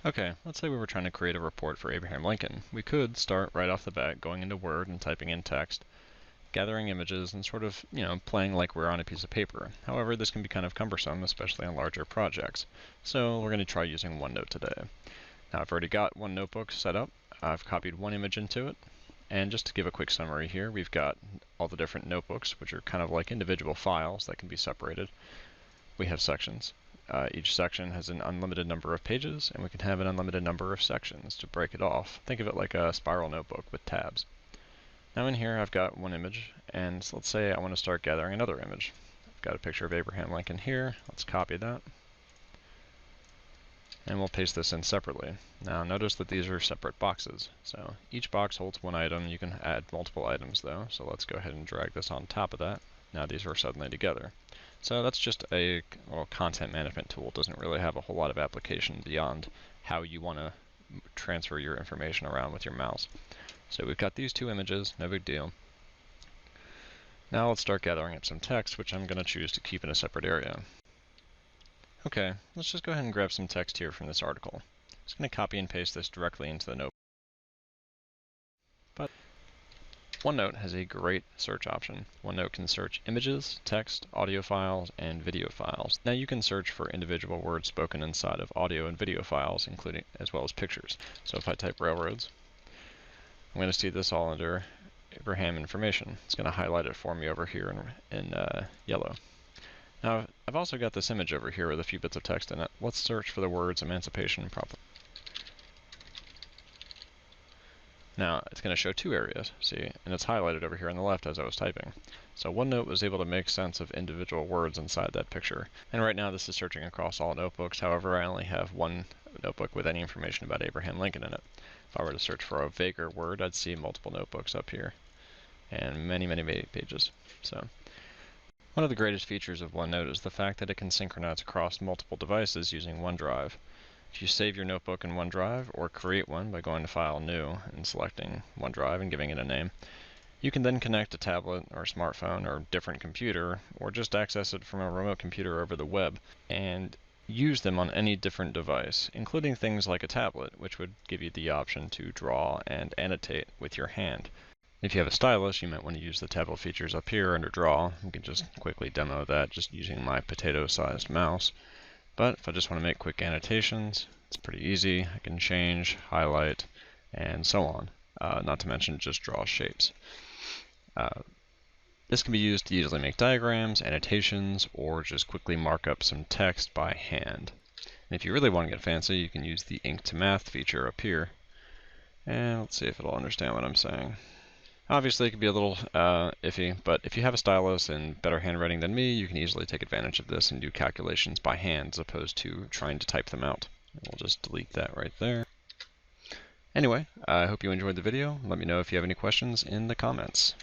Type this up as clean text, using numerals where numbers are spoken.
Okay, let's say we were trying to create a report for Abraham Lincoln. We could start right off the bat going into Word and typing in text, gathering images, and sort of, playing like we're on a piece of paper. However, this can be kind of cumbersome, especially on larger projects. So we're going to try using OneNote today. Now I've already got one notebook set up. I've copied one image into it. And just to give a quick summary here, we've got all the different notebooks, which are kind of like individual files that can be separated. We have sections. Each section has an unlimited number of pages, and we can have an unlimited number of sections to break it off. Think of it like a spiral notebook with tabs. Now in here I've got one image, and so let's say I want to start gathering another image. I've got a picture of Abraham Lincoln here. Let's copy that. And we'll paste this in separately. Now notice that these are separate boxes. So each box holds one item. You can add multiple items though. So let's go ahead and drag this on top of that. Now these are suddenly together. So that's just a little content management tool. It doesn't really have a whole lot of application beyond how you want to transfer your information around with your mouse. So we've got these two images, no big deal. Now let's start gathering up some text, which I'm going to choose to keep in a separate area. Okay, let's just go ahead and grab some text here from this article. I'm just going to copy and paste this directly into the notebook. But OneNote has a great search option. OneNote can search images, text, audio files, and video files. Now you can search for individual words spoken inside of audio and video files, including as well as pictures. So if I type railroads, I'm going to see this all under Abraham information. It's going to highlight it for me over here in yellow. Now I've also got this image over here with a few bits of text in it. Let's search for the words emancipation problem. Now it's going to show two areas, see, and it's highlighted over here on the left as I was typing. So OneNote was able to make sense of individual words inside that picture. And right now this is searching across all notebooks. However, I only have one notebook with any information about Abraham Lincoln in it. If I were to search for a vaguer word, I'd see multiple notebooks up here and many, many pages. So one of the greatest features of OneNote is the fact that it can synchronize across multiple devices using OneDrive. If you save your notebook in OneDrive or create one by going to File, New, and selecting OneDrive and giving it a name, you can then connect a tablet or a smartphone or different computer, or just access it from a remote computer over the web, and use them on any different device, including things like a tablet, which would give you the option to draw and annotate with your hand. If you have a stylus, you might want to use the tablet features up here under Draw. You can just quickly demo that just using my potato-sized mouse. But if I just want to make quick annotations, it's pretty easy. I can change, highlight, and so on. Not to mention just draw shapes. This can be used to easily make diagrams, annotations, or just quickly mark up some text by hand. And if you really want to get fancy, you can use the Ink to Math feature up here. And let's see if it'll understand what I'm saying. Obviously, it can be a little iffy, but if you have a stylus and better handwriting than me, you can easily take advantage of this and do calculations by hand as opposed to trying to type them out. And we'll just delete that right there. Anyway, I hope you enjoyed the video. Let me know if you have any questions in the comments.